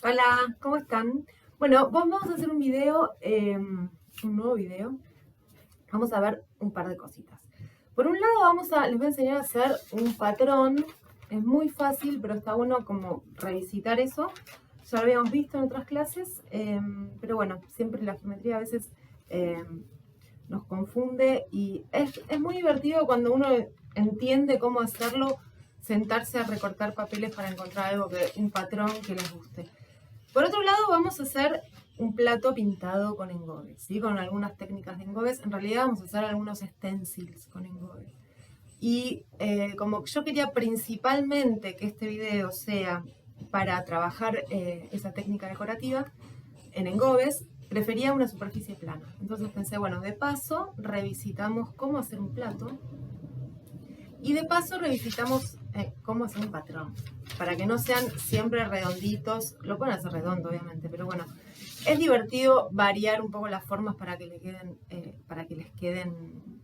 Hola, ¿cómo están? Bueno, vamos a hacer un video, un nuevo video. Vamos a ver un par de cositas. Por un lado, les voy a enseñar a hacer un patrón. Es muy fácil, pero está bueno como revisitar eso. Ya lo habíamos visto en otras clases, pero bueno, siempre la geometría a veces nos confunde y es muy divertido cuando uno entiende cómo hacerlo, sentarse a recortar papeles para encontrar un patrón que les guste. Por otro lado, vamos a hacer un plato pintado con engobes, ¿sí? Con algunas técnicas de engobes. En realidad vamos a hacer algunos stencils con engobes. Y como yo quería principalmente que este video sea para trabajar esa técnica decorativa en engobes, prefería una superficie plana. Entonces pensé, bueno, de paso revisitamos cómo hacer un plato y de paso revisitamos cómo hacer un patrón, para que no sean siempre redonditos. Lo pueden hacer redondo, obviamente, pero bueno, es divertido variar un poco las formas para que, les queden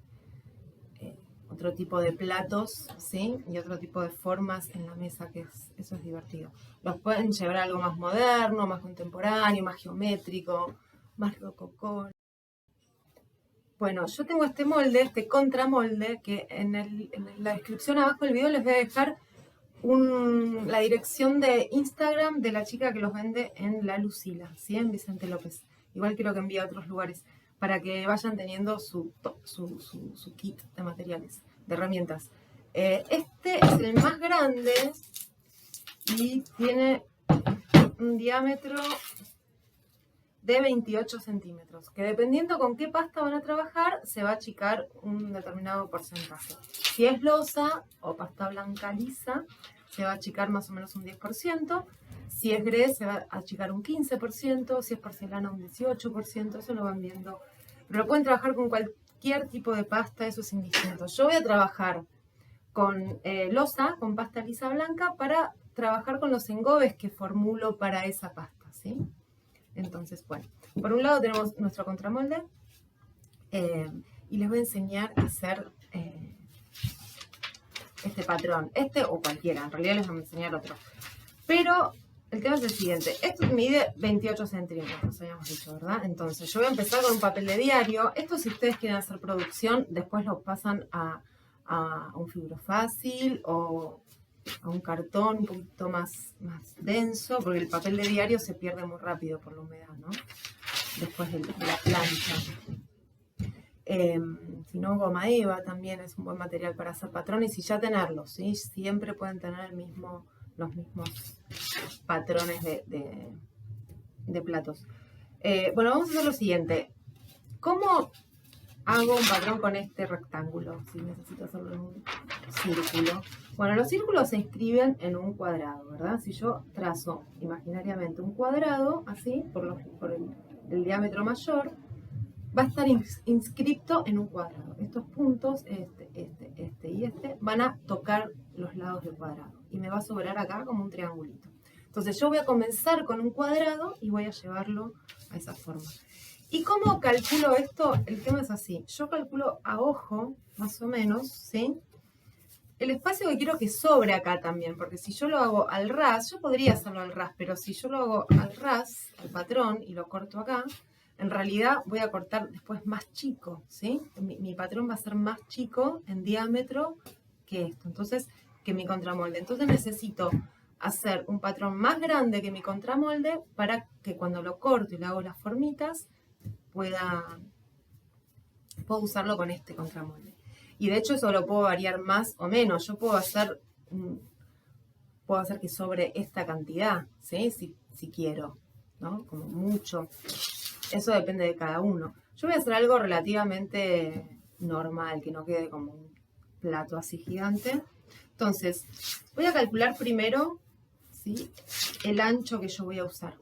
otro tipo de platos, ¿sí? Y otro tipo de formas en la mesa, eso es divertido. Los pueden llevar a algo más moderno, más contemporáneo, más geométrico, más rococó. Bueno, yo tengo este molde, este contramolde, que en la descripción abajo del video les voy a dejar la dirección de Instagram de la chica que los vende en La Lucila, ¿sí? En Vicente López. Igual quiero que envíe a otros lugares, para que vayan teniendo su kit de materiales, de herramientas. Este es el más grande y tiene un diámetro de 28 centímetros, que dependiendo con qué pasta van a trabajar, se va a achicar un determinado porcentaje. Si es losa o pasta blanca lisa, se va a achicar más o menos un 10%. Si es grés, se va a achicar un 15%. Si es porcelana, un 18%. Eso lo van viendo. Pero lo pueden trabajar con cualquier tipo de pasta, eso es indistinto. Yo voy a trabajar con losa, con pasta lisa blanca, para trabajar con los engobes que formulo para esa pasta, ¿sí? Entonces, bueno, por un lado tenemos nuestro contramolde y les voy a enseñar a hacer este patrón, este o cualquiera, en realidad les voy a enseñar otro. Pero el tema es el siguiente, esto mide 28 centímetros, habíamos dicho, ¿verdad? Entonces yo voy a empezar con un papel de diario. Esto, si ustedes quieren hacer producción, después lo pasan a un fibrofácil o a un cartón un poquito más denso, porque el papel de diario se pierde muy rápido por la humedad, ¿no? Después de la plancha. Si no, goma eva también es un buen material para hacer patrones y ya tenerlos, ¿sí? Siempre pueden tener los mismos patrones de platos. Bueno, vamos a hacer lo siguiente. ¿Cómo hago un patrón con este rectángulo? Si necesito hacerlo en un círculo. Bueno, los círculos se inscriben en un cuadrado, ¿verdad? Si yo trazo imaginariamente un cuadrado, así, por el diámetro mayor, va a estar inscripto en un cuadrado. Estos puntos, este y este, van a tocar los lados del cuadrado. Y me va a sobrar acá como un triangulito. Entonces yo voy a comenzar con un cuadrado y voy a llevarlo a esa forma. ¿Y cómo calculo esto? El tema es así. Yo calculo a ojo, más o menos, ¿sí? El espacio que quiero que sobre acá también, porque si yo lo hago al ras, yo podría hacerlo al ras, pero si yo lo hago al ras, al patrón, y lo corto acá, en realidad voy a cortar después más chico, ¿sí? Mi patrón va a ser más chico en diámetro que esto, entonces, que mi contramolde. Entonces necesito hacer un patrón más grande que mi contramolde para que cuando lo corto y le hago las formitas, puedo usarlo con este contramolde. Y de hecho eso lo puedo variar más o menos. Yo puedo hacer que sobre esta cantidad, ¿sí? Si quiero, ¿no? Como mucho. Eso depende de cada uno. Yo voy a hacer algo relativamente normal, que no quede como un plato así gigante. Entonces, voy a calcular primero, ¿sí?, el ancho que yo voy a usar.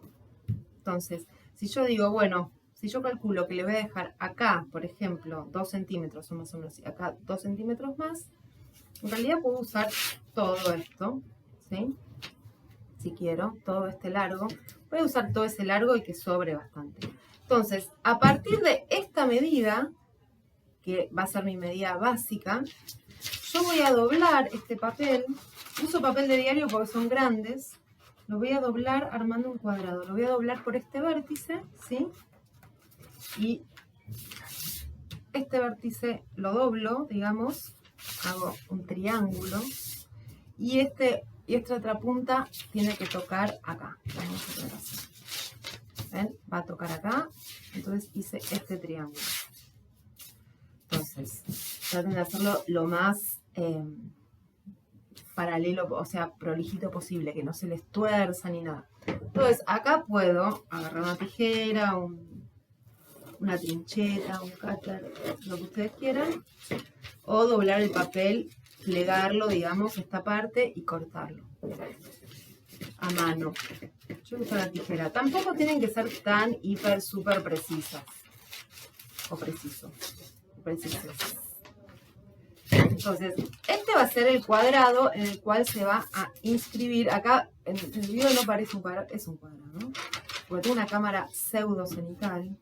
Entonces, si yo digo, bueno, si yo calculo que le voy a dejar acá, por ejemplo, 2 centímetros o más o menos, y acá 2 centímetros más, en realidad puedo usar todo esto, ¿sí? Si quiero, todo este largo. Voy a usar todo ese largo y que sobre bastante. Entonces, a partir de esta medida, que va a ser mi medida básica, yo voy a doblar este papel. Uso papel de diario porque son grandes. lo voy a doblar armando un cuadrado. Lo voy a doblar por este vértice, ¿sí? Y este vértice lo doblo, digamos, hago un triángulo. Y esta otra punta tiene que tocar acá. Vamos a ver así. ¿Ven? Va a tocar acá. Entonces hice este triángulo. Entonces, traten de hacerlo lo más paralelo, o sea, prolijito posible, que no se les tuerza ni nada. Entonces, acá puedo agarrar una tijera, una trincheta, un cúter, lo que ustedes quieran, o doblar el papel, plegarlo, digamos, esta parte y cortarlo a mano. Yo uso la tijera. Tampoco tienen que ser tan hiper, súper precisas. O precisos. Entonces, este va a ser el cuadrado en el cual se va a inscribir. Acá en el video no parece un cuadrado, es un cuadrado, ¿no? Porque tengo una cámara pseudo-cenital.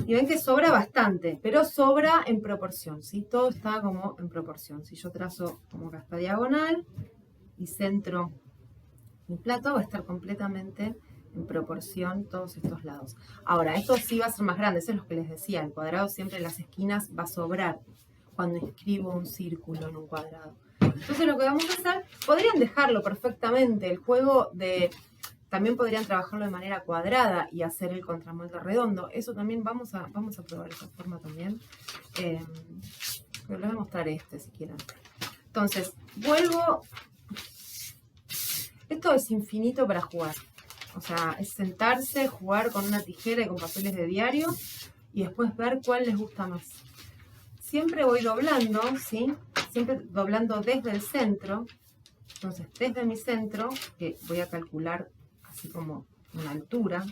Y ven que sobra bastante, pero sobra en proporción, ¿sí? Todo está como en proporción. Si yo trazo como que hasta diagonal y centro mi plato, va a estar completamente en proporción todos estos lados. Ahora, esto sí va a ser más grande, eso es lo que les decía. El cuadrado siempre en las esquinas va a sobrar cuando inscribo un círculo en un cuadrado. Entonces lo que vamos a hacer, podrían dejarlo perfectamente. El juego de... También podrían trabajarlo de manera cuadrada y hacer el contramolde redondo. Eso también vamos a probar esa forma también. Les voy a mostrar si quieren. Entonces, vuelvo. Esto es infinito para jugar. O sea, es sentarse, jugar con una tijera y con papeles de diario y después ver cuál les gusta más. Siempre voy doblando, ¿sí? Siempre doblando desde el centro. Entonces, desde mi centro, que voy a calcular así como una altura,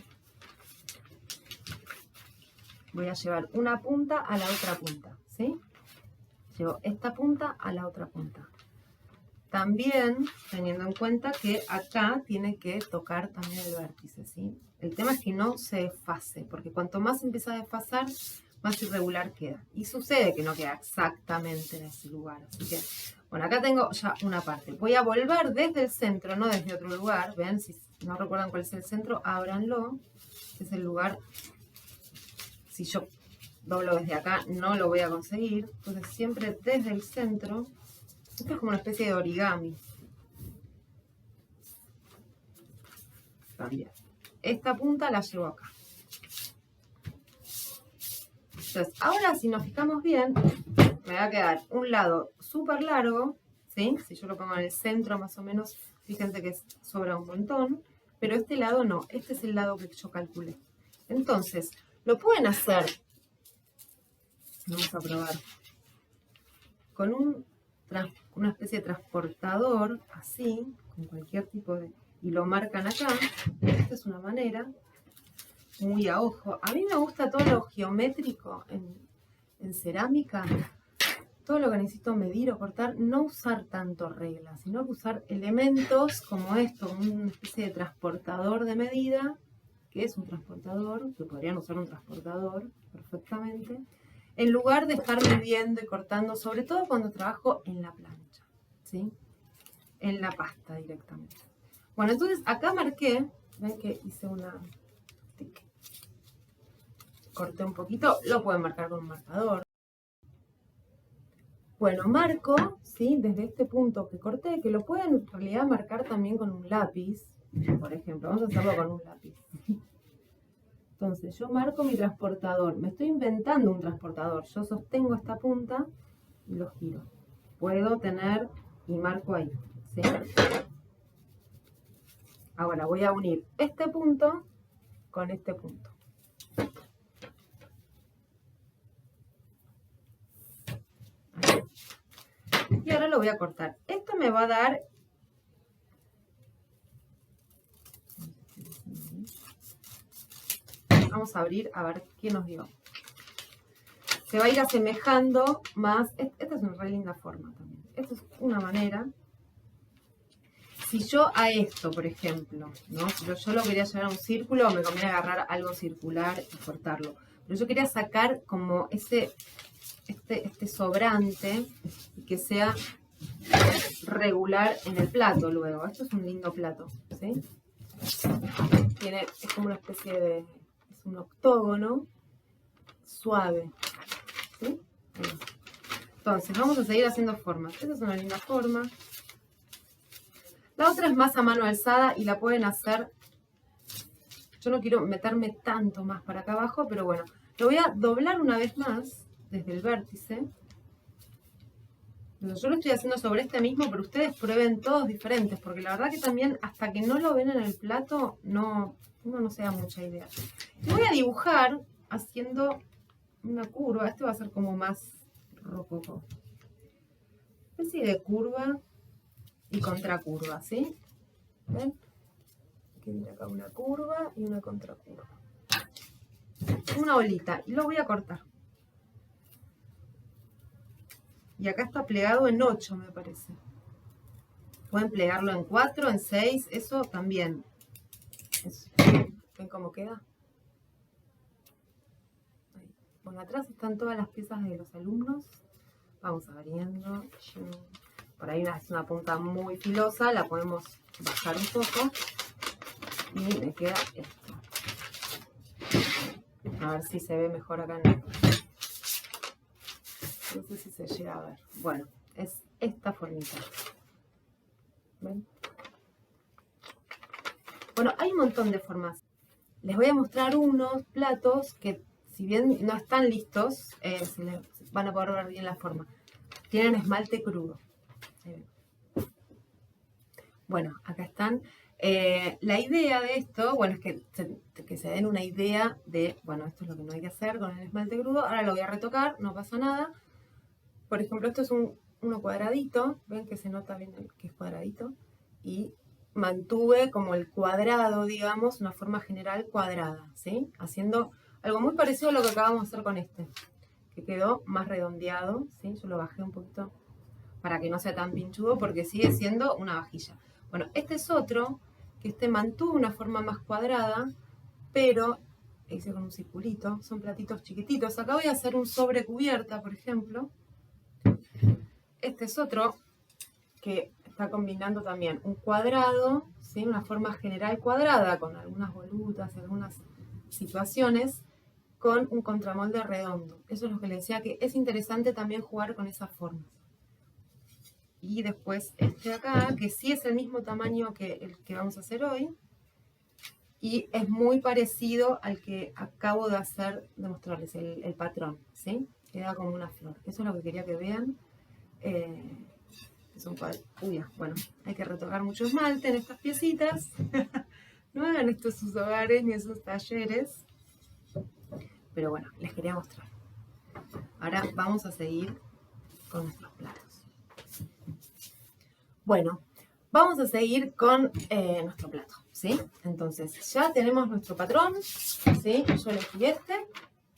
voy a llevar una punta a la otra punta, ¿sí? Llevo esta punta a la otra punta. También teniendo en cuenta que acá tiene que tocar también el vértice, ¿sí? El tema es que no se desfase, porque cuanto más empieza a desfasar, más irregular queda. Y sucede que no queda exactamente en ese lugar. Así que, bueno, acá tengo ya una parte. Voy a volver desde el centro, no desde otro lugar. Vean, si no recuerdan cuál es el centro, ábranlo. Es el lugar. Si yo doblo desde acá, no lo voy a conseguir. Entonces, siempre desde el centro. Esto es como una especie de origami. También. Esta punta la llevo acá. Entonces, ahora si nos fijamos bien, me va a quedar un lado súper largo, ¿sí? Si yo lo pongo en el centro más o menos, fíjense que sobra un montón, pero este lado no, este es el lado que yo calculé. Entonces, lo pueden hacer, vamos a probar, con una especie de transportador, así, con cualquier tipo de... y lo marcan acá. Esta es una manera, muy a ojo. A mí me gusta todo lo geométrico en cerámica, todo lo que necesito medir o cortar, no usar tanto reglas, sino que usar elementos como esto, una especie de transportador de medida, que es un transportador, que podrían usar un transportador perfectamente, en lugar de estar midiendo y cortando, sobre todo cuando trabajo en la plancha, ¿sí? En la pasta directamente. Bueno, entonces acá marqué, ven que hice una... corté un poquito, lo pueden marcar con un marcador. Bueno, marco, ¿sí? Desde este punto que corté, que lo pueden en realidad marcar también con un lápiz, por ejemplo, vamos a hacerlo con un lápiz. Entonces, yo marco mi transportador, me estoy inventando un transportador, yo sostengo esta punta y lo giro. Puedo tener y marco ahí, ¿sí? Ahora voy a unir este punto con este punto. Y ahora lo voy a cortar. Esto me va a dar... Vamos a abrir a ver qué nos dio. Se va a ir asemejando más... Esta es una re linda forma también. Esta es una manera. Si yo a esto, por ejemplo, ¿no? Si yo lo quería llevar a un círculo, me conviene agarrar algo circular y cortarlo. Pero yo quería sacar como este sobrante y que sea regular en el plato luego. Esto es un lindo plato, ¿sí? Es como una especie de, es un octógono suave, ¿sí? Entonces, vamos a seguir haciendo formas. Esta es una linda forma. La otra es más a mano alzada y la pueden hacer. Yo no quiero meterme tanto más para acá abajo, pero bueno, lo voy a doblar una vez más desde el vértice. Yo lo estoy haciendo sobre este mismo, pero ustedes prueben todos diferentes, porque la verdad que también hasta que no lo ven en el plato, uno no se da mucha idea. Y voy a dibujar haciendo una curva. Este va a ser como más rococó. Especie de curva y contracurva, ¿sí? ¿Ven? Que viene acá una curva y una contracurva. Una bolita. Y lo voy a cortar. Y acá está plegado en 8, me parece. Pueden plegarlo en 4, en 6, eso también. ¿Ven cómo queda? Ahí. Bueno, atrás están todas las piezas de los alumnos. Vamos abriendo. Por ahí es una punta muy filosa, la podemos bajar un poco. Y me queda esto. A ver si se ve mejor acá. No sé si se llega a ver. Bueno, es esta formita. ¿Ven? Bueno, hay un montón de formas. Les voy a mostrar unos platos que, si bien no están listos, se les van a poder ver bien la forma. Tienen esmalte crudo. Bueno, acá están. La idea de esto, bueno, es que se den una idea de, bueno, esto es lo que no hay que hacer con el esmalte crudo. Ahora lo voy a retocar, no pasa nada. Por ejemplo, esto es uno cuadradito. Ven que se nota bien que es cuadradito. Y mantuve como el cuadrado, digamos, una forma general cuadrada, ¿sí? Haciendo algo muy parecido a lo que acabamos de hacer con este, que quedó más redondeado, ¿sí? Yo lo bajé un poquito para que no sea tan pinchudo porque sigue siendo una vajilla. Bueno, este es otro, que este mantuvo una forma más cuadrada, pero hice con un circulito, son platitos chiquititos. Acá voy a hacer un sobrecubierta, por ejemplo. Este es otro que está combinando también un cuadrado, ¿sí? Una forma general cuadrada, con algunas volutas, algunas situaciones, con un contramolde redondo. Eso es lo que les decía, que es interesante también jugar con esas formas. Y después este de acá, que sí es el mismo tamaño que el que vamos a hacer hoy, y es muy parecido al que acabo de hacer, de mostrarles, el patrón, ¿sí? Queda como una flor. Eso es lo que quería que vean. Es un cuadro. Uy, bueno, hay que retocar mucho esmalte en estas piecitas. No hagan esto en sus hogares ni en sus talleres. Pero bueno, les quería mostrar. Ahora vamos a seguir con nuestros platos. Bueno, vamos a seguir con nuestro plato, ¿sí? Entonces, ya tenemos nuestro patrón, ¿sí? Yo elegí este,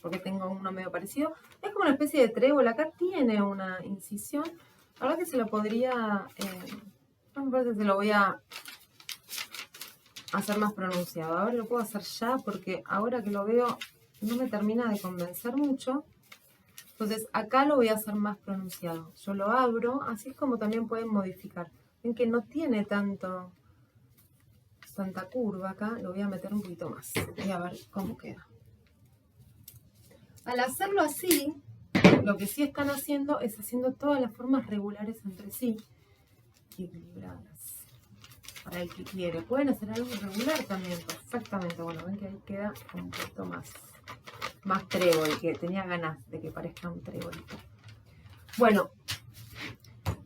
porque tengo uno medio parecido. Es como una especie de trébol. Acá tiene una incisión. La verdad que se lo podría... me parece que se lo voy a hacer más pronunciado. Ahora lo puedo hacer ya porque ahora que lo veo no me termina de convencer mucho. Entonces acá lo voy a hacer más pronunciado. Yo lo abro, así es como también pueden modificar. Ven que no tiene tanta curva acá. Lo voy a meter un poquito más y a ver cómo queda. Al hacerlo así, lo que sí están haciendo es haciendo todas las formas regulares entre sí y equilibradas. Para el que quiere. Pueden hacer algo irregular también, perfectamente. Bueno, ven que ahí queda un poquito más trébol, que tenía ganas de que parezca un trébolito. Bueno,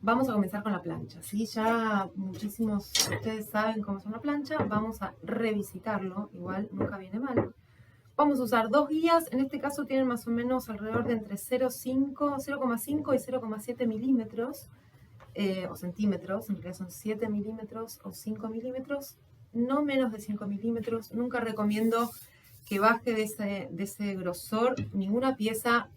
vamos a comenzar con la plancha, ¿sí? Ya muchísimos de ustedes saben cómo es una plancha. Vamos a revisitarlo, igual nunca viene mal. Vamos a usar dos guías. En este caso tienen más o menos alrededor de entre 0,5 y 0,7 milímetros. O centímetros, en realidad son 7 milímetros o 5 milímetros, no menos de 5 milímetros. Nunca recomiendo que baje de ese grosor ninguna pieza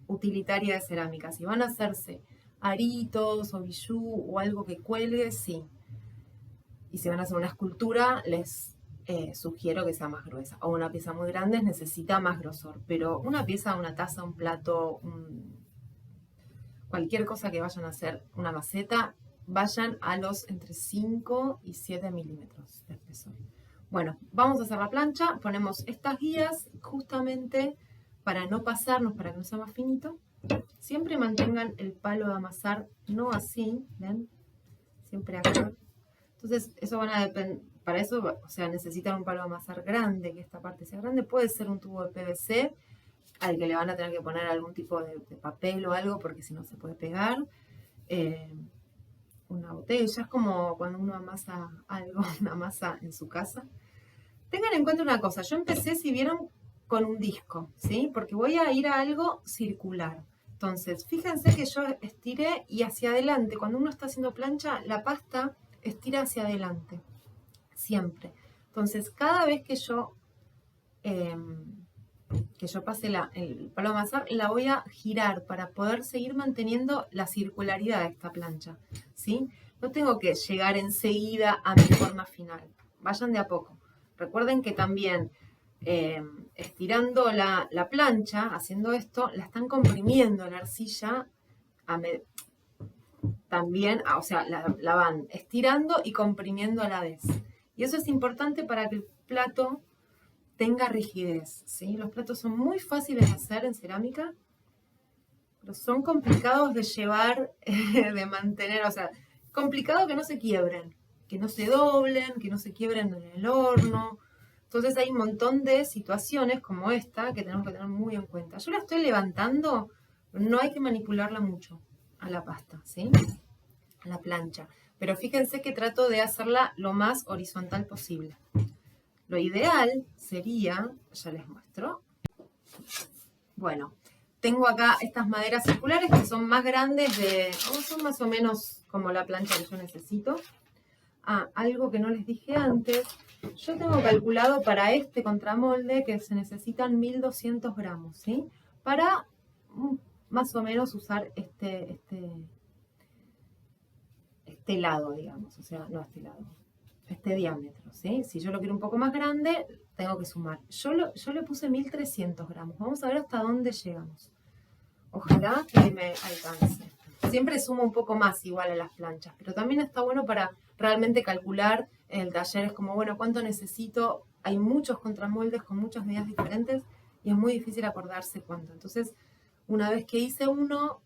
utilitaria de cerámica. Si van a hacerse aritos o bijú o algo que cuelgue, sí. Y si van a hacer una escultura, les sugiero que sea más gruesa. O una pieza muy grande necesita más grosor, pero una pieza, una taza, un plato, cualquier cosa que vayan a hacer, una maceta, vayan a los entre 5 y 7 milímetros de espesor. Bueno, vamos a hacer la plancha, ponemos estas guías justamente para no pasarnos, para que no sea más finito. Siempre mantengan el palo de amasar, no así, ¿ven? Siempre acá. Entonces, eso van a depender, para eso, o sea, necesitan un palo de amasar grande, que esta parte sea grande. Puede ser un tubo de PVC, al que le van a tener que poner algún tipo de papel o algo, porque si no se puede pegar. Una botella, es como cuando uno amasa algo, una masa en su casa. Tengan en cuenta una cosa, yo empecé, si vieron, con un disco, ¿sí? Porque voy a ir a algo circular. Entonces, fíjense que yo estiré y hacia adelante, cuando uno está haciendo plancha, la pasta estira hacia adelante, siempre. Entonces, cada vez que yo pase el palo de amasar, la voy a girar para poder seguir manteniendo la circularidad de esta plancha, ¿sí? No tengo que llegar enseguida a mi forma final. Vayan de a poco. Recuerden que también estirando la plancha, haciendo esto, la están comprimiendo la arcilla también, o sea, la van estirando y comprimiendo a la vez. Y eso es importante para que el plato tenga rigidez, ¿sí? Los platos son muy fáciles de hacer en cerámica, pero son complicados de llevar, de mantener, o sea, complicado que no se quiebren, que no se doblen, que no se quiebren en el horno. Entonces hay un montón de situaciones como esta que tenemos que tener muy en cuenta. Yo la estoy levantando, no hay que manipularla mucho a la pasta, ¿sí? A la plancha. Pero fíjense que trato de hacerla lo más horizontal posible. Lo ideal sería, ya les muestro, bueno, tengo acá estas maderas circulares que son más grandes, son más o menos como la plancha que yo necesito. Algo que no les dije antes, yo tengo calculado para este contramolde que se necesitan 1200 gramos, ¿sí? Para más o menos usar este lado, digamos, o sea, no este lado, este diámetro, ¿sí? Si yo lo quiero un poco más grande, tengo que sumar. Yo le puse 1300 gramos. Vamos a ver hasta dónde llegamos. Ojalá que me alcance. Siempre sumo un poco más igual a las planchas, pero también está bueno para realmente calcular en el taller. Es como, bueno, ¿cuánto necesito? Hay muchos contramoldes con muchas medidas diferentes y es muy difícil acordarse cuánto. Entonces, una vez que hice uno,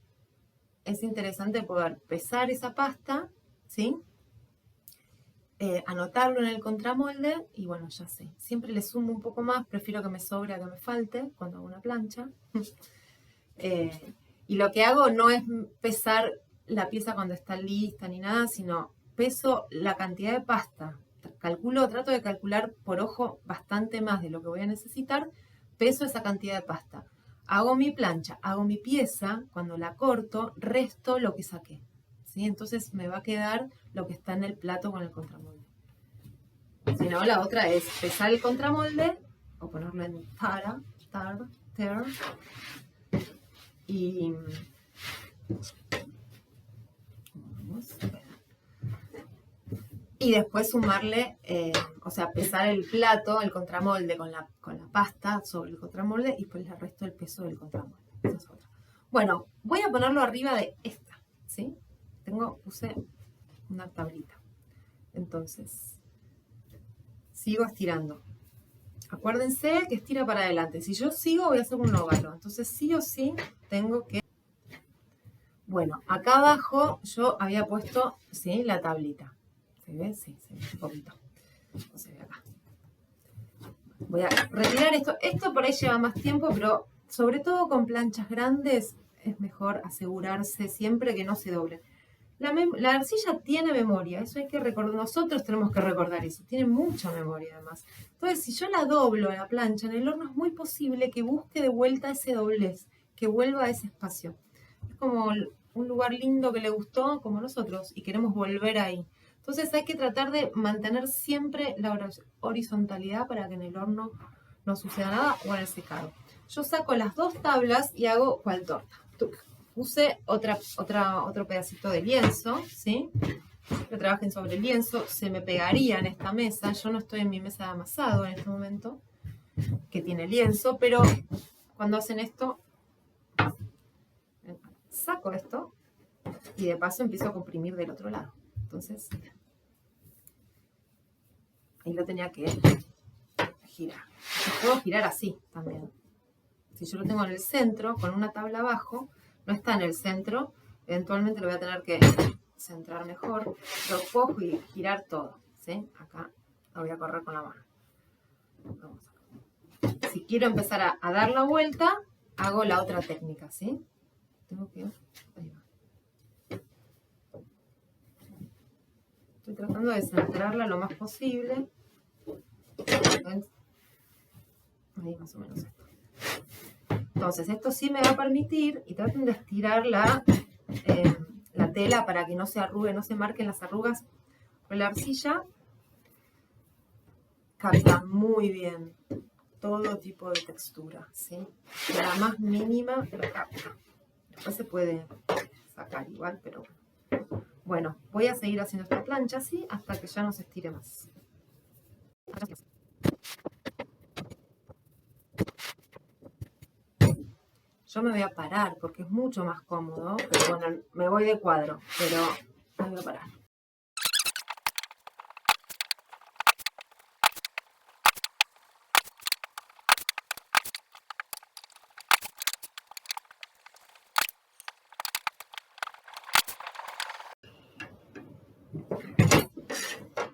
es interesante poder pesar esa pasta, ¿sí? Anotarlo en el contramolde y bueno, ya sé. Siempre le sumo un poco más, prefiero que me sobre a que me falte cuando hago una plancha. Y lo que hago no es pesar la pieza cuando está lista ni nada, sino peso la cantidad de pasta. Trato de calcular por ojo bastante más de lo que voy a necesitar, peso esa cantidad de pasta. Hago mi plancha, hago mi pieza, cuando la corto, resto lo que saqué. ¿Sí? Entonces me va a quedar lo que está en el plato con el contramolde. Si no, la otra es pesar el contramolde o ponerlo en tara, y después sumarle, o sea, pesar el plato, el contramolde con la pasta sobre el contramolde y pues el resto del peso del contramolde. Esa es otra. Bueno, voy a ponerlo arriba de esta, ¿sí? Puse una tablita. Entonces, sigo estirando. Acuérdense que estira para adelante. Si yo sigo, voy a hacer un óvalo. Entonces, sí o sí, tengo que... Bueno, acá abajo yo había puesto, ¿sí? La tablita. ¿Se ve? Sí, se ve un poquito. No se ve acá. Voy a retirar esto. Esto por ahí lleva más tiempo, pero sobre todo con planchas grandes es mejor asegurarse siempre que no se doblen. La arcilla tiene memoria, eso hay que recordar. Nosotros tenemos que recordar eso. Tiene mucha memoria además. Entonces, si yo la doblo a la plancha en el horno, es muy posible que busque de vuelta ese doblez, que vuelva a ese espacio. Es como un lugar lindo que le gustó, como nosotros, y queremos volver ahí. Entonces hay que tratar de mantener siempre la horizontalidad para que en el horno no suceda nada o en el secado. Yo saco las dos tablas y hago cual torta. Puse otro pedacito de lienzo, ¿sí? Que trabajen sobre el lienzo, se me pegaría en esta mesa. Yo no estoy en mi mesa de amasado en este momento, que tiene lienzo, pero cuando hacen esto, saco esto y de paso empiezo a comprimir del otro lado. Entonces, ahí lo tenía que girar. Puedo girar así también. Si yo lo tengo en el centro, con una tabla abajo, no está en el centro, eventualmente lo voy a tener que centrar mejor, lo puedo girar todo, ¿sí? Acá lo voy a correr con la mano. Vamos acá. Si quiero empezar a dar la vuelta, hago la otra técnica, ¿sí? Tengo que... Ahí va. Estoy tratando de centrarla lo más posible. Ahí más o menos esto. Entonces, esto sí me va a permitir, y traten de estirar la tela para que no se arrugue, no se marquen las arrugas, con la arcilla capta muy bien todo tipo de textura, ¿sí? La más mínima lo capta. Después se puede sacar igual, pero bueno, voy a seguir haciendo esta plancha así hasta que ya no se estire más. Yo me voy a parar porque es mucho más cómodo, pero bueno, me voy de cuadro, pero me voy a parar.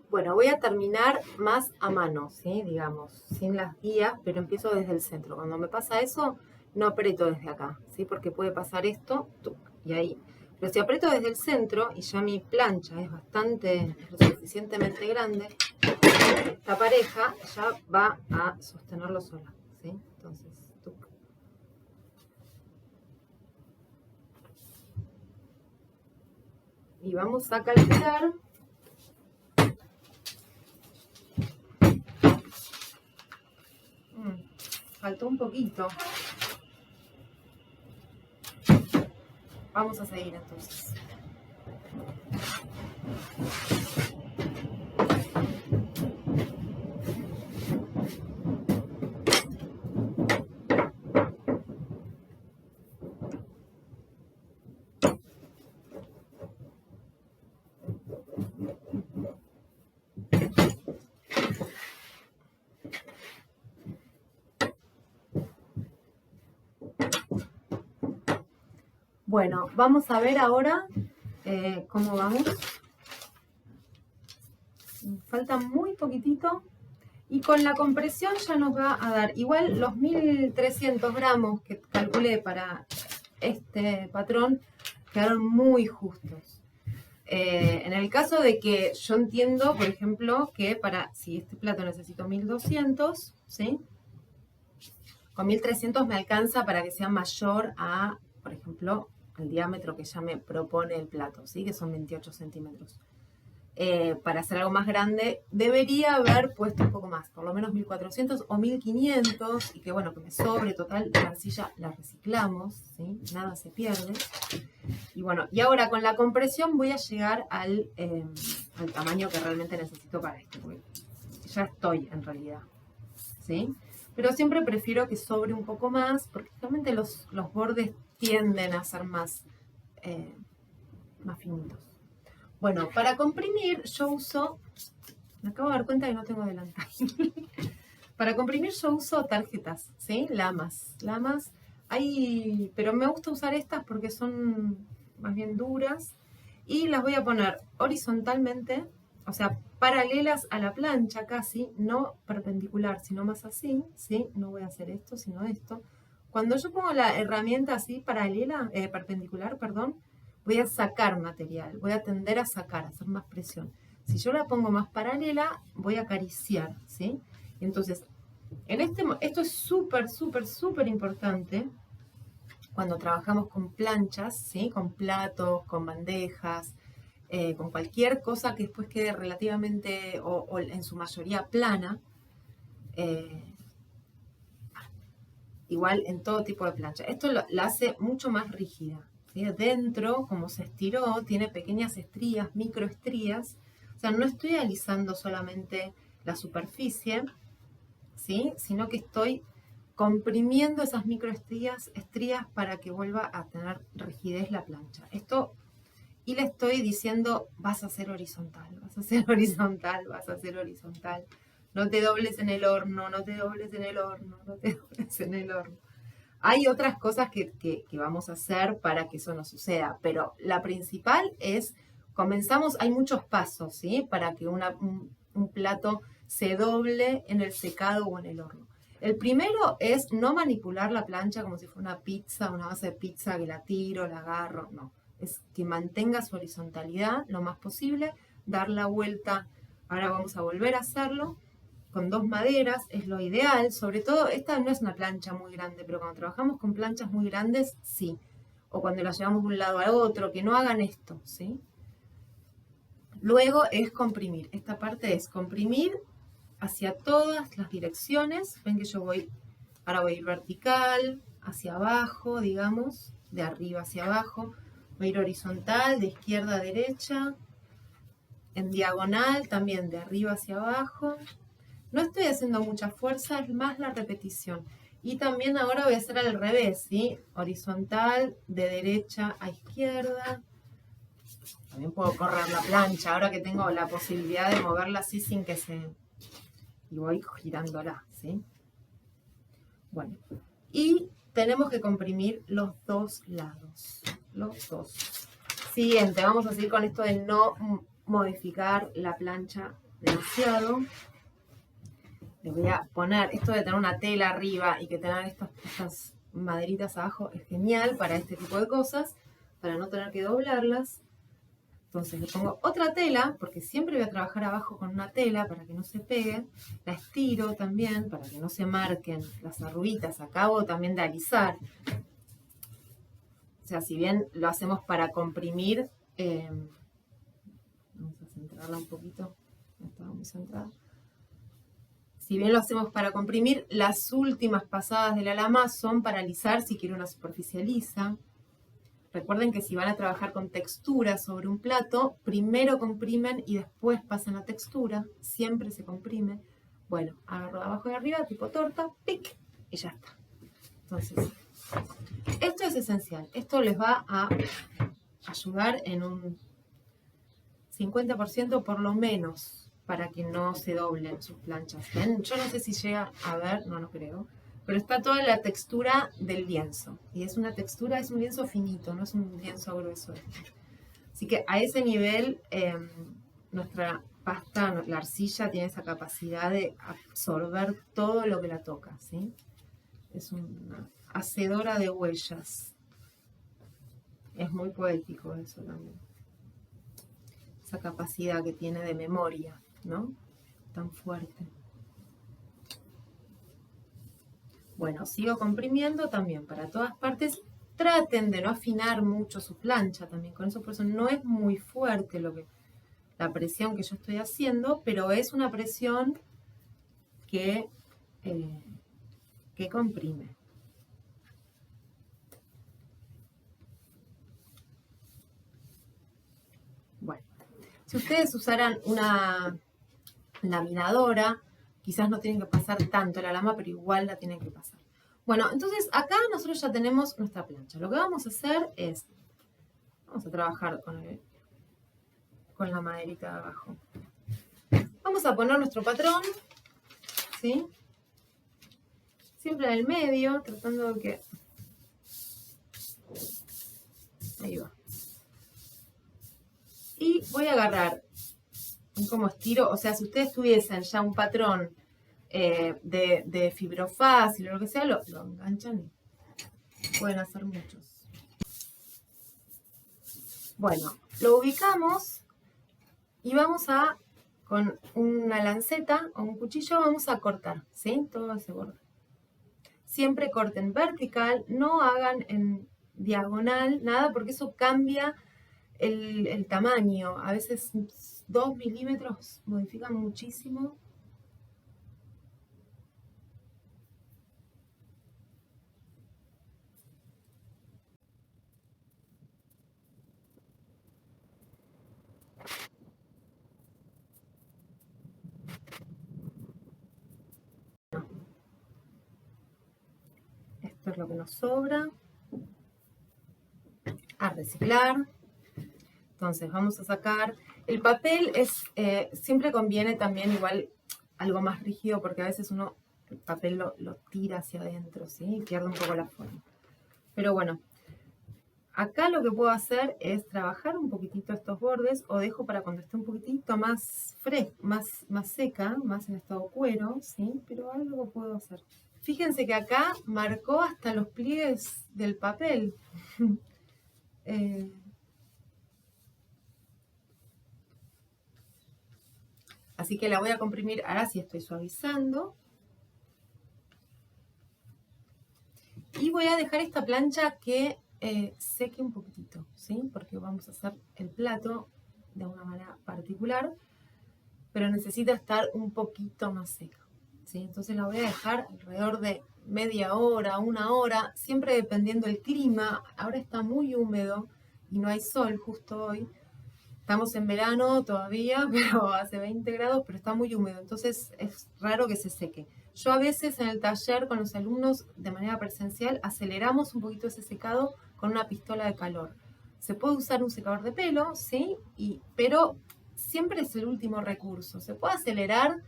Bueno, voy a terminar más a mano, ¿sí? Digamos, sin las guías, pero empiezo desde el centro. Cuando me pasa eso, no aprieto desde acá, ¿sí? Porque puede pasar esto, y ahí. Pero si aprieto desde el centro, y ya mi plancha es lo suficientemente grande, esta pareja ya va a sostenerlo sola, ¿sí? Entonces, tuc. Y vamos a calcular. Faltó un poquito. Vamos a seguir entonces. Bueno, vamos a ver ahora cómo vamos. Falta muy poquitito. Y con la compresión ya nos va a dar igual los 1300 gramos que calculé para este patrón quedaron muy justos. En el caso de que yo entiendo, por ejemplo, que si este plato necesito 1200, ¿sí? Con 1300 me alcanza para que sea mayor a, por ejemplo, el diámetro que ya me propone el plato, ¿sí? Que son 28 centímetros. Para hacer algo más grande, debería haber puesto un poco más, por lo menos 1400 o 1500, y que bueno, que me sobre. Total, la arcilla la reciclamos, ¿sí? Nada se pierde. Y bueno, y ahora con la compresión voy a llegar al tamaño que realmente necesito para esto, porque ya estoy en realidad, ¿sí? Pero siempre prefiero que sobre un poco más, porque realmente los bordes tienden a ser más finitos. Bueno, para comprimir yo uso, me acabo de dar cuenta que no tengo delantal. Para comprimir yo uso tarjetas, ¿sí? Lamas, pero me gusta usar estas porque son más bien duras y las voy a poner horizontalmente, o sea, paralelas a la plancha casi, no perpendicular, sino más así, ¿sí? No voy a hacer esto, sino esto. Cuando yo pongo la herramienta así perpendicular, perdón, voy a sacar material, voy a tender a sacar, a hacer más presión. Si yo la pongo más paralela, voy a acariciar, ¿sí? Entonces, esto es súper, súper, súper importante cuando trabajamos con planchas, ¿sí? Con platos, con bandejas, con cualquier cosa que después quede relativamente o en su mayoría plana. Igual en todo tipo de plancha. Esto la hace mucho más rígida, ¿sí? Dentro, como se estiró, tiene pequeñas estrías, microestrías. O sea, no estoy alisando solamente la superficie, ¿sí? Sino que estoy comprimiendo esas microestrías para que vuelva a tener rigidez la plancha. Esto y le estoy diciendo, vas a hacer horizontal, vas a hacer horizontal, vas a hacer horizontal. No te dobles en el horno, no te dobles en el horno, no te dobles en el horno. Hay otras cosas que vamos a hacer para que eso no suceda, pero la principal es, comenzamos, hay muchos pasos, ¿sí? Para que un plato se doble en el secado o en el horno. El primero es no manipular la plancha como si fuera una pizza, una base de pizza que la tiro, la agarro, no. Es que mantenga su horizontalidad lo más posible, dar la vuelta. Ahora vamos a volver a hacerlo con 2 maderas, es lo ideal. Sobre todo, esta no es una plancha muy grande, pero cuando trabajamos con planchas muy grandes, sí. O cuando las llevamos de un lado al otro, que no hagan esto, ¿sí? Luego es comprimir. Esta parte es comprimir hacia todas las direcciones. Ven que yo ahora voy a ir vertical, hacia abajo, digamos, de arriba hacia abajo. Voy a ir horizontal, de izquierda a derecha, en diagonal también de arriba hacia abajo. No estoy haciendo mucha fuerza, es más la repetición. Y también ahora voy a hacer al revés, ¿sí? Horizontal, de derecha a izquierda. También puedo correr la plancha, ahora que tengo la posibilidad de moverla así sin que se... Y voy girándola, ¿sí? Bueno, y tenemos que comprimir los 2 lados. Los 2. Siguiente, vamos a seguir con esto de no modificar la plancha demasiado. Le voy a poner, esto de tener una tela arriba y que tengan estas maderitas abajo es genial para este tipo de cosas, para no tener que doblarlas. Entonces le pongo otra tela, porque siempre voy a trabajar abajo con una tela para que no se pegue. La estiro también para que no se marquen las arruguitas. Acabo también de alisar. O sea, si bien lo hacemos para comprimir, vamos a centrarla un poquito. No estaba muy centrada. Si bien lo hacemos para comprimir, las últimas pasadas de la lama son para alisar si quiero una superficie lisa. Recuerden que si van a trabajar con textura sobre un plato, primero comprimen y después pasan a textura. Siempre se comprime. Bueno, agarro de abajo y de arriba, tipo torta, pic, y ya está. Entonces, esto es esencial. Esto les va a ayudar en un 50% por lo menos para que no se doblen sus planchas. ¿Ven? Yo no sé si llega a ver, no creo. Pero está toda la textura del lienzo. Y es una textura, es un lienzo finito, no es un lienzo grueso. Así que a ese nivel, nuestra pasta, la arcilla, tiene esa capacidad de absorber todo lo que la toca, ¿sí? Es una hacedora de huellas. Es muy poético eso también. Esa capacidad que tiene de memoria, ¿no? Tan fuerte. Bueno, sigo comprimiendo también para todas partes. Traten de no afinar mucho su plancha también con eso, por eso no es muy fuerte la presión que yo estoy haciendo, pero es una presión que comprime. Bueno, si ustedes usaran una laminadora, quizás no tienen que pasar tanto la lama, pero igual la tienen que pasar. Bueno, entonces acá nosotros ya tenemos nuestra plancha. Lo que vamos a hacer es, vamos a trabajar con la maderita de abajo. Vamos a poner nuestro patrón, ¿sí? Siempre en el medio, tratando de que... Ahí va. Y voy a agarrar como estiro, o sea, si ustedes tuviesen ya un patrón de fibrofácil o lo que sea, lo enganchan y pueden hacer muchos. Bueno, lo ubicamos y vamos a, con una lanceta o un cuchillo, vamos a cortar, ¿sí? Todo ese borde. Siempre corten vertical, no hagan en diagonal, nada, porque eso cambia el tamaño. A veces 2 milímetros modifican muchísimo. Esto es lo que nos sobra. A reciclar. Entonces vamos a sacar, el papel es, siempre conviene también igual algo más rígido porque a veces uno el papel lo tira hacia adentro, ¿sí? Y pierde un poco la forma. Pero bueno, acá lo que puedo hacer es trabajar un poquitito estos bordes o dejo para cuando esté un poquitito más fresca, más seca, más en estado cuero, ¿sí? Pero algo puedo hacer. Fíjense que acá marcó hasta los pliegues del papel. Así que la voy a comprimir, ahora sí estoy suavizando. Y voy a dejar esta plancha que seque un poquitito, ¿sí? Porque vamos a hacer el plato de una manera particular, pero necesita estar un poquito más seca, ¿sí? Entonces la voy a dejar alrededor de media hora, una hora, siempre dependiendo del clima. Ahora está muy húmedo y no hay sol justo hoy. Estamos en verano todavía, pero hace 20 grados, pero está muy húmedo, entonces es raro que se seque. Yo a veces en el taller con los alumnos de manera presencial aceleramos un poquito ese secado con una pistola de calor. Se puede usar un secador de pelo, ¿sí? Pero siempre es el último recurso. Se puede acelerar,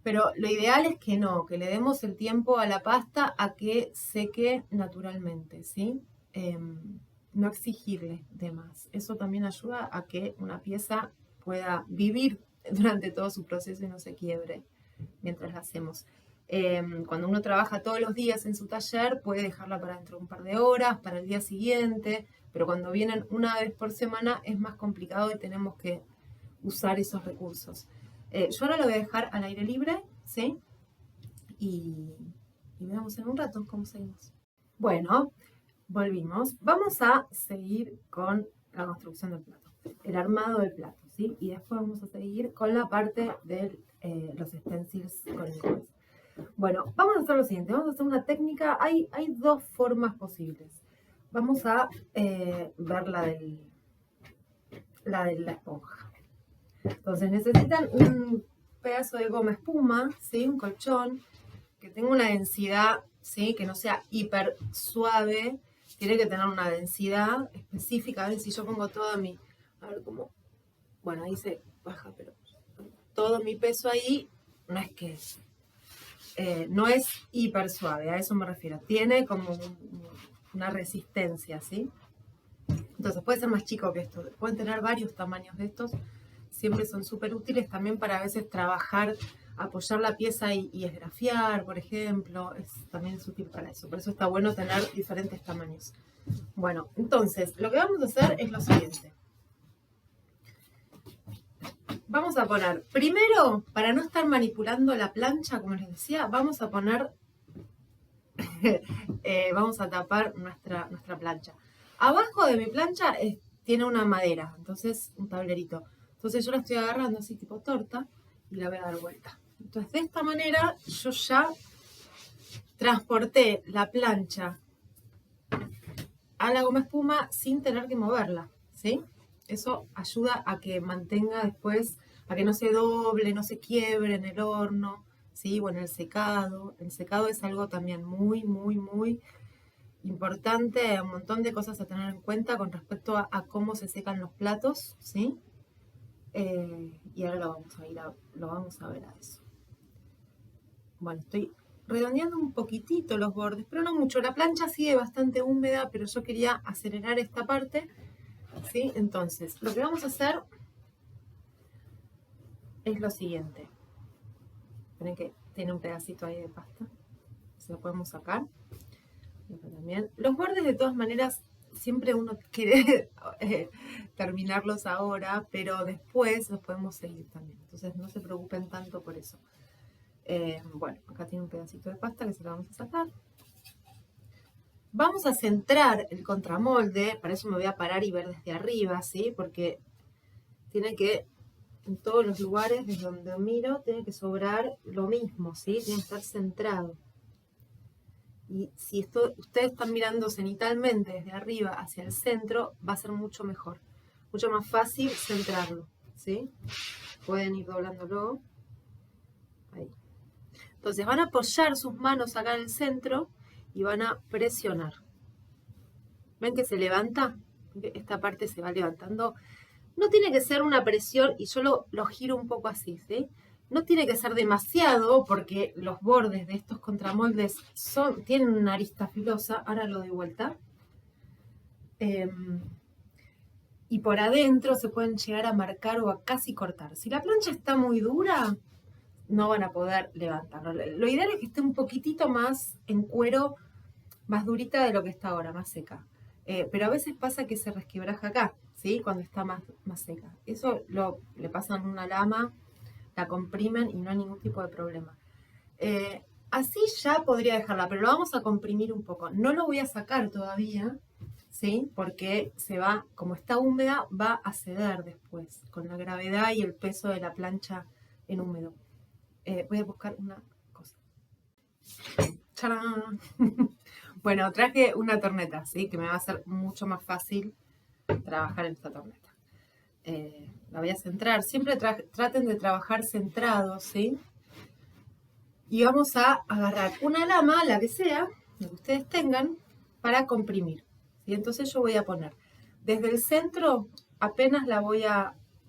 pero lo ideal es que no, que le demos el tiempo a la pasta a que seque naturalmente, ¿sí? No exigirle de más. Eso también ayuda a que una pieza pueda vivir durante todo su proceso y no se quiebre mientras la hacemos. Cuando uno trabaja todos los días en su taller, puede dejarla para dentro de un par de horas, para el día siguiente, pero cuando vienen una vez por semana es más complicado y tenemos que usar esos recursos. Yo ahora lo voy a dejar al aire libre, ¿sí? Y veamos en un rato cómo seguimos. Bueno, volvimos. Vamos a seguir con la construcción del plato, el armado del plato, ¿sí? Y después vamos a seguir con la parte de los stencils con el. Bueno, vamos a hacer lo siguiente, vamos a hacer una técnica, hay dos formas posibles. Vamos a ver la de la esponja. Entonces necesitan un pedazo de goma espuma, ¿sí? Un colchón, que tenga una densidad, ¿sí? Que no sea hiper suave, tiene que tener una densidad específica. A ver si yo pongo toda mi, a ver cómo, bueno, ahí se baja, pero todo mi peso ahí, no es que, no es hiper suave, a eso me refiero. Tiene como una resistencia, ¿sí? Entonces puede ser más chico que esto, pueden tener varios tamaños de estos, siempre son súper útiles también para a veces trabajar, apoyar la pieza y esgrafiar, por ejemplo, también es útil para eso, por eso está bueno tener diferentes tamaños. Bueno, entonces lo que vamos a hacer es lo siguiente. Vamos a poner, primero, para no estar manipulando la plancha, como les decía, vamos a poner, vamos a tapar nuestra plancha. Abajo de mi plancha tiene una madera, entonces un tablerito. Entonces yo la estoy agarrando así tipo torta y la voy a dar vuelta. Entonces de esta manera yo ya transporté la plancha a la goma espuma sin tener que moverla, ¿sí? Eso ayuda a que mantenga después, a que no se doble, no se quiebre en el horno, ¿sí? O en el secado. El secado es algo también muy, muy, muy importante, un montón de cosas a tener en cuenta con respecto a cómo se secan los platos, ¿sí? Y ahora lo vamos a ver a eso. Bueno, estoy redondeando un poquitito los bordes, pero no mucho. La plancha sigue bastante húmeda, pero yo quería acelerar esta parte, ¿sí? Entonces, lo que vamos a hacer es lo siguiente. Miren que tiene un pedacito ahí de pasta, se lo podemos sacar. También. Los bordes, de todas maneras, siempre uno quiere terminarlos ahora, pero después los podemos seguir también. Entonces no se preocupen tanto por eso. Bueno, acá tiene un pedacito de pasta que se lo vamos a sacar. Vamos a centrar el contramolde, para eso me voy a parar y ver desde arriba, ¿sí? Porque tiene que, en todos los lugares desde donde miro, tiene que sobrar lo mismo, ¿sí? Tiene que estar centrado. Y si ustedes están mirando cenitalmente desde arriba hacia el centro, va a ser mucho mejor, mucho más fácil centrarlo, ¿sí? Pueden ir doblándolo. Ahí. Entonces van a apoyar sus manos acá en el centro y van a presionar. ¿Ven que se levanta? esta parte se va levantando. No tiene que ser una presión, y yo lo giro un poco así, ¿sí? No tiene que ser demasiado, porque los bordes de estos contramoldes tienen una arista filosa. Ahora lo doy vuelta. Y por adentro se pueden llegar a marcar o a casi cortar. Si la plancha está muy dura, no van a poder levantarlo. Lo ideal es que esté un poquitito más en cuero, más durita de lo que está ahora, más seca. Pero a veces pasa que se resquebraja acá, ¿sí? Cuando está más seca. Eso le pasan una lama, la comprimen y no hay ningún tipo de problema. Así ya podría dejarla, pero lo vamos a comprimir un poco. No lo voy a sacar todavía, ¿sí? Porque como está húmeda, va a ceder después, con la gravedad y el peso de la plancha en húmedo. Voy a buscar una cosa. ¡Charán! Bueno, traje una torneta, ¿sí? Que me va a hacer mucho más fácil trabajar en esta torneta. La voy a centrar. Siempre traten de trabajar centrados, ¿sí? Y vamos a agarrar una lama, la que sea, la que ustedes tengan, para comprimir. ¿Sí? Entonces yo voy a poner desde el centro, apenas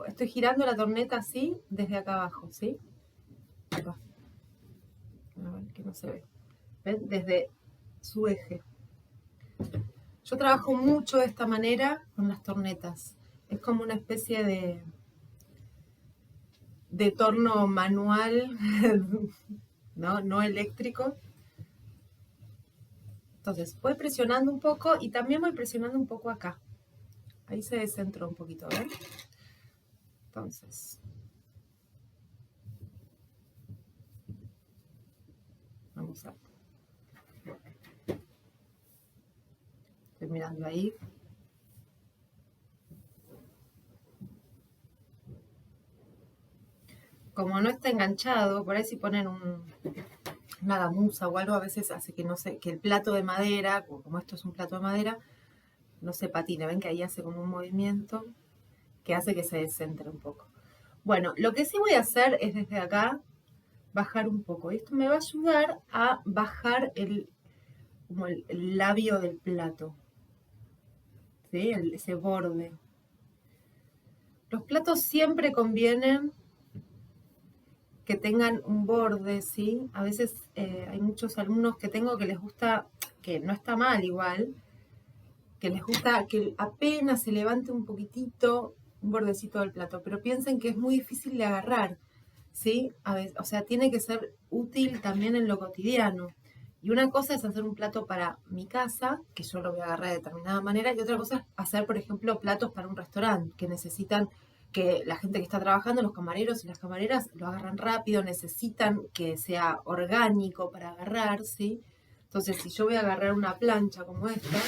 estoy girando la torneta así, desde acá abajo, ¿sí? Acá. A ver, que no se ve. ¿Ven? Desde su eje. Yo trabajo mucho de esta manera con las tornetas. Es como una especie de torno manual, no eléctrico. Entonces voy presionando un poco y también voy presionando un poco acá. Ahí se descentró un poquito, ¿ven? Entonces, vamos a... Estoy mirando ahí. Como no está enganchado, por ahí si ponen una gamuza o algo, a veces hace que que el plato de madera, como esto es un plato de madera, no se patine. Ven que ahí hace como un movimiento que hace que se descentre un poco. Bueno, lo que sí voy a hacer es desde acá bajar un poco. Esto me va a ayudar a bajar como el labio del plato, ¿sí? Ese borde. Los platos siempre convienen que tengan un borde, ¿sí? A veces hay muchos alumnos que tengo que les gusta, que no está mal igual, que les gusta que apenas se levante un poquitito, un bordecito del plato, pero piensen que es muy difícil de agarrar, ¿sí? O sea, tiene que ser útil también en lo cotidiano. Y una cosa es hacer un plato para mi casa, que yo lo voy a agarrar de determinada manera, y otra cosa es hacer, por ejemplo, platos para un restaurante, que necesitan que la gente que está trabajando, los camareros y las camareras, lo agarran rápido, necesitan que sea orgánico para agarrar, ¿sí? Entonces, si yo voy a agarrar una plancha como esta,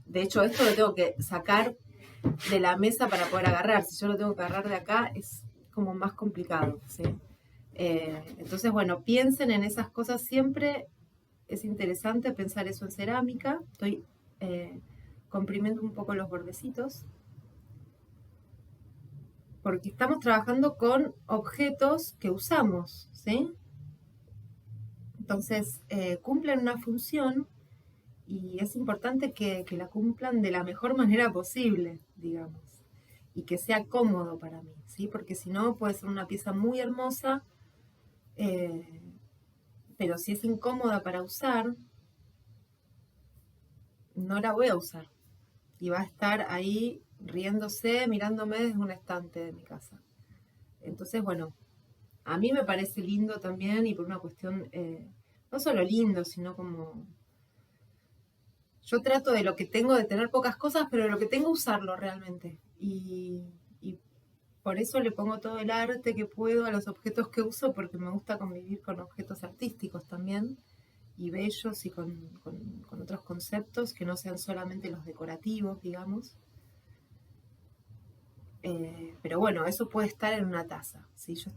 de hecho, esto lo tengo que sacar de la mesa para poder agarrar. Si yo lo tengo que agarrar de acá, es como más complicado, ¿sí? Entonces, bueno, piensen en esas cosas siempre. Es interesante pensar eso en cerámica. Estoy comprimiendo un poco los bordecitos, porque estamos trabajando con objetos que usamos, ¿sí? Entonces, cumplen una función y es importante que la cumplan de la mejor manera posible, digamos, y que sea cómodo para mí, ¿sí? Porque si no, puede ser una pieza muy hermosa, pero si es incómoda para usar, no la voy a usar. Y va a estar ahí riéndose, mirándome desde un estante de mi casa. Entonces, bueno, a mí me parece lindo también y por una cuestión, no solo lindo, sino como... Yo trato de lo que tengo, de tener pocas cosas, pero de lo que tengo usarlo realmente. Y por eso le pongo todo el arte que puedo a los objetos que uso, porque me gusta convivir con objetos artísticos también, y bellos y con otros conceptos que no sean solamente los decorativos, digamos. Pero bueno, eso puede estar en una taza, ¿sí? Yo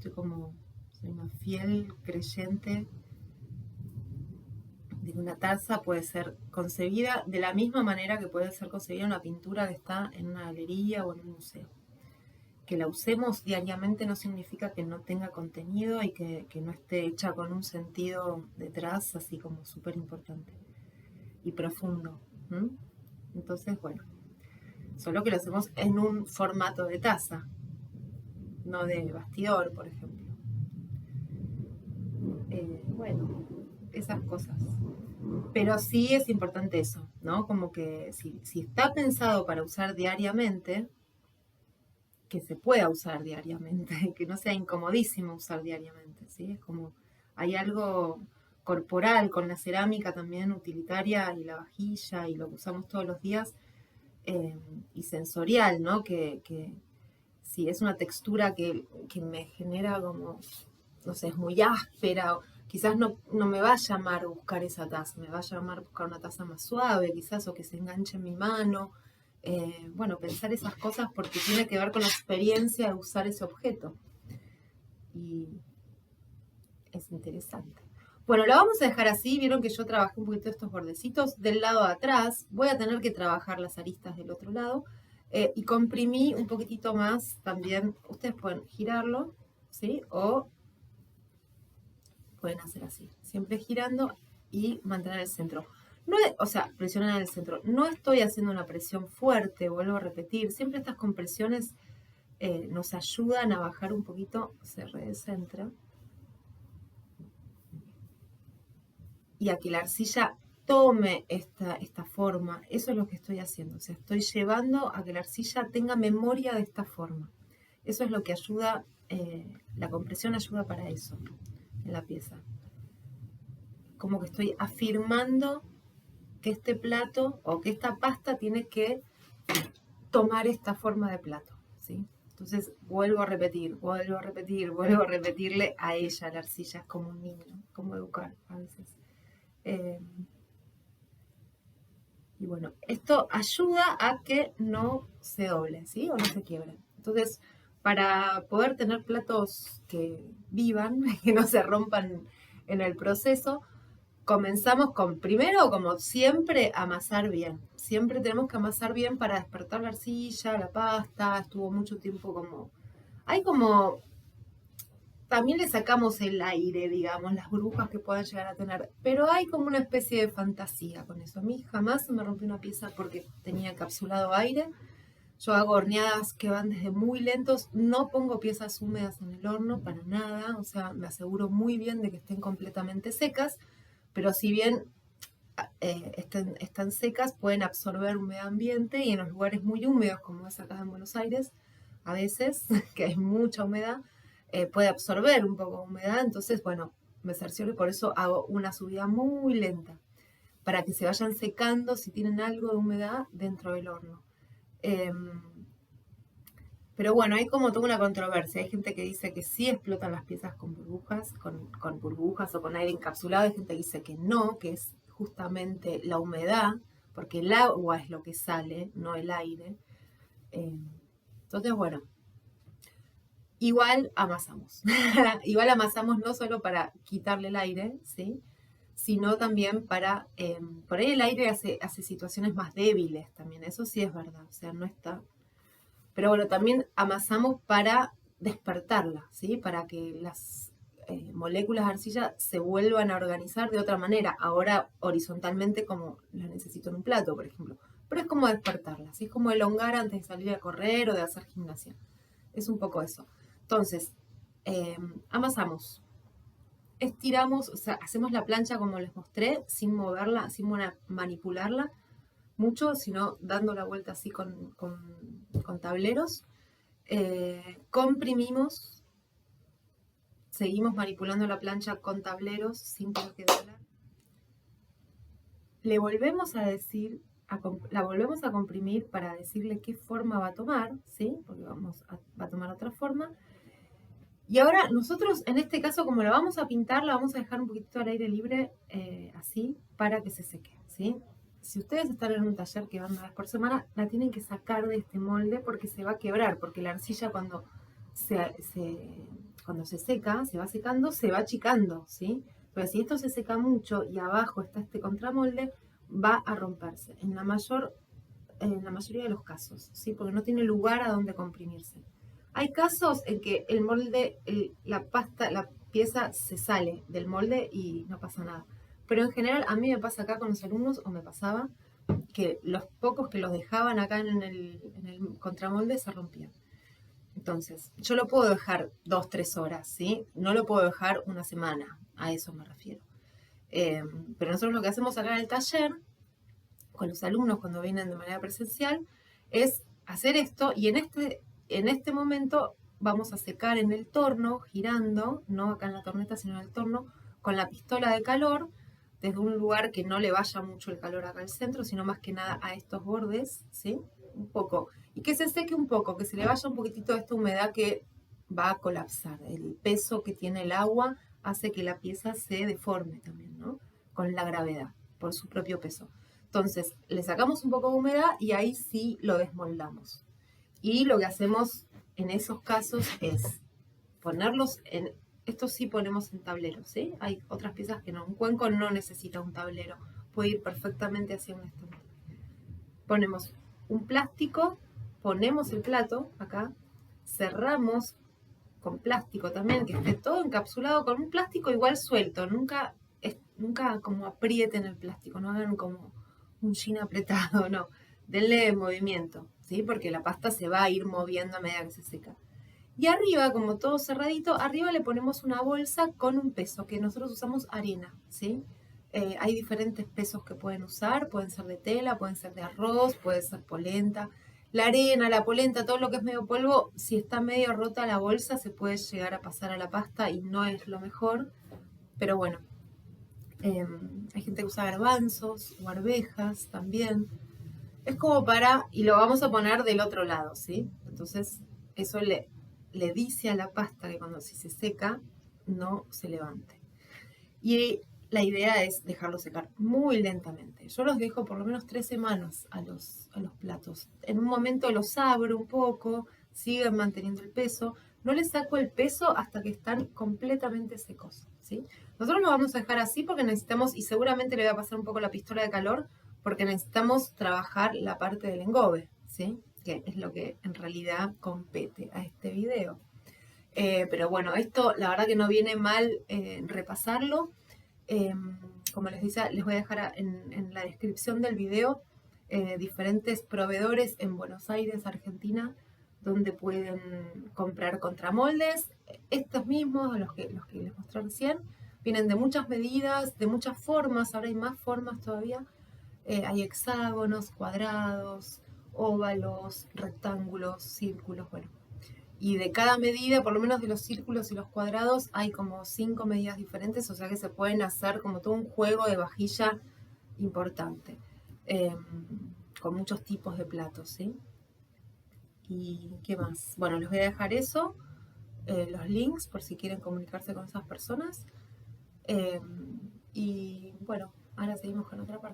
soy una fiel creyente de que una taza puede ser concebida de la misma manera que puede ser concebida una pintura que está en una galería o en un museo. Que la usemos diariamente no significa que no tenga contenido y que no esté hecha con un sentido detrás, así como súper importante y profundo. ¿Mm? Entonces, bueno, solo que lo hacemos en un formato de taza, no de bastidor, por ejemplo. Bueno, esas cosas. Pero sí es importante eso, ¿no? Como que si está pensado para usar diariamente, que se pueda usar diariamente, que no sea incomodísimo usar diariamente, ¿sí? Es como, hay algo corporal con la cerámica también utilitaria y la vajilla y lo que usamos todos los días y sensorial, ¿no? Que si es una textura que me genera como, no sé, es muy áspera, quizás no me va a llamar a buscar esa taza, me va a llamar a buscar una taza más suave, quizás, o que se enganche en mi mano. Bueno, pensar esas cosas porque tiene que ver con la experiencia de usar ese objeto. Y es interesante. Bueno, lo vamos a dejar así. Vieron que yo trabajé un poquito estos bordecitos del lado de atrás. Voy a tener que trabajar las aristas del otro lado. Y comprimí un poquitito más también. Ustedes pueden girarlo, ¿sí? O pueden hacer así. Siempre girando y mantener el centro. No es, o sea, presionar en el centro. No estoy haciendo una presión fuerte, vuelvo a repetir. Siempre estas compresiones nos ayudan a bajar un poquito, se recentra. Y a que la arcilla tome esta forma. Eso es lo que estoy haciendo. O sea, estoy llevando a que la arcilla tenga memoria de esta forma. Eso es lo que ayuda, la compresión ayuda para eso en la pieza. Como que estoy afirmando que este plato o que esta pasta tiene que tomar esta forma de plato, ¿sí? Entonces vuelvo a repetir, vuelvo a repetir, vuelvo a repetirle a ella, la arcilla es como un niño, como educar a veces. Y bueno, esto ayuda a que no se doble, ¿sí? O no se quiebre. Entonces, para poder tener platos que vivan, que no se rompan en el proceso, comenzamos con, primero, como siempre, amasar bien. Siempre tenemos que amasar bien para despertar la arcilla, la pasta. Estuvo mucho tiempo como... Hay como... También le sacamos el aire, digamos, las burbujas que puedan llegar a tener. Pero hay como una especie de fantasía con eso. A mí jamás se me rompió una pieza porque tenía encapsulado aire. Yo hago horneadas que van desde muy lentos. No pongo piezas húmedas en el horno para nada. O sea, me aseguro muy bien de que estén completamente secas. Pero si bien están secas, pueden absorber humedad ambiente y en los lugares muy húmedos, como es acá en Buenos Aires, a veces, que hay mucha humedad, puede absorber un poco de humedad. Entonces, bueno, me cercioro y por eso hago una subida muy lenta, para que se vayan secando si tienen algo de humedad dentro del horno. Pero bueno, hay como toda una controversia. Hay gente que dice que sí explotan las piezas con burbujas, con burbujas o con aire encapsulado. Hay gente que dice que no, que es justamente la humedad, porque el agua es lo que sale, no el aire. Entonces, bueno, igual amasamos. Igual amasamos no solo para quitarle el aire, ¿sí? Sino también para... por ahí el aire hace situaciones más débiles también. Eso sí es verdad. O sea, no está... Pero bueno, también amasamos para despertarla, ¿sí? Para que las moléculas de arcilla se vuelvan a organizar de otra manera. Ahora horizontalmente como las necesito en un plato, por ejemplo. Pero es como despertarlas, ¿sí? Es como elongar antes de salir a correr o de hacer gimnasia. Es un poco eso. Entonces, amasamos. Estiramos, o sea, hacemos la plancha como les mostré, sin moverla, sin manipularla mucho, sino dando la vuelta así con tableros. Comprimimos, seguimos manipulando la plancha con tableros sin tener que doblar. Le volvemos a decir, la volvemos a comprimir para decirle qué forma va a tomar, ¿sí? Porque va a tomar otra forma. Y ahora nosotros, en este caso, como la vamos a pintar, la vamos a dejar un poquito al aire libre, así, para que se seque, ¿sí? Si ustedes están en un taller que van una vez por semana, la tienen que sacar de este molde porque se va a quebrar, porque la arcilla cuando cuando se seca, se va secando, se va achicando, ¿sí? Pero si esto se seca mucho y abajo está este contramolde, va a romperse, en la mayoría de los casos, ¿sí? Porque no tiene lugar a donde comprimirse. Hay casos en que el molde, la pieza se sale del molde y no pasa nada. Pero en general a mí me pasa acá con los alumnos, o me pasaba, que los pocos que los dejaban acá en el contramolde se rompían. Entonces, yo lo puedo dejar 2, 3 horas, ¿sí? No lo puedo dejar una semana, a eso me refiero. Pero nosotros lo que hacemos acá en el taller, con los alumnos cuando vienen de manera presencial, es hacer esto y en este momento vamos a secar en el torno, girando, no acá en la torneta, sino en el torno, con la pistola de calor, desde un lugar que no le vaya mucho el calor acá al centro, sino más que nada a estos bordes, ¿sí? Un poco. Y que se seque un poco, que se le vaya un poquitito de esta humedad que va a colapsar. El peso que tiene el agua hace que la pieza se deforme también, ¿no? Con la gravedad, por su propio peso. Entonces, le sacamos un poco de humedad y ahí sí lo desmoldamos. Y lo que hacemos en esos casos es ponerlos en... Esto sí ponemos en tablero, ¿sí? Hay otras piezas que no. Un cuenco no necesita un tablero. Puede ir perfectamente hacia un estante. Ponemos un plástico, ponemos el plato acá, cerramos con plástico también, que esté todo encapsulado con un plástico igual suelto. Nunca como aprieten el plástico, no hagan como un jean apretado, no. Denle movimiento, ¿sí? Porque la pasta se va a ir moviendo a medida que se seca. Y arriba, como todo cerradito, arriba le ponemos una bolsa con un peso, que nosotros usamos arena, ¿sí? Hay diferentes pesos que pueden usar, pueden ser de tela, pueden ser de arroz, puede ser polenta. La arena, la polenta, todo lo que es medio polvo, si está medio rota la bolsa, se puede llegar a pasar a la pasta y no es lo mejor. Pero bueno, hay gente que usa garbanzos o arvejas también. Es como para, y lo vamos a poner del otro lado, ¿sí? Entonces, eso le dice a la pasta que cuando si se seca, no se levante. Y la idea es dejarlo secar muy lentamente. Yo los dejo por lo menos 3 semanas a los platos. En un momento los abro un poco, siguen manteniendo el peso. No les saco el peso hasta que están completamente secos, ¿sí? Nosotros lo vamos a dejar así porque necesitamos, y seguramente le voy a pasar un poco la pistola de calor, porque necesitamos trabajar la parte del engobe, ¿sí? Que es lo que en realidad compete a este video. Pero bueno, esto la verdad que no viene mal repasarlo. Como les decía, les voy a dejar en la descripción del video diferentes proveedores en Buenos Aires, Argentina, donde pueden comprar contramoldes. Estos mismos, los que les mostré recién, vienen de muchas medidas, de muchas formas, ahora hay más formas todavía. Hay hexágonos, cuadrados, óvalos, rectángulos, círculos, bueno. Y de cada medida, por lo menos de los círculos y los cuadrados, hay como 5 medidas diferentes, o sea que se pueden hacer como todo un juego de vajilla importante, con muchos tipos de platos, ¿sí? ¿Y qué más? Bueno, les voy a dejar eso, los links por si quieren comunicarse con esas personas. Y bueno, ahora seguimos con otra parte.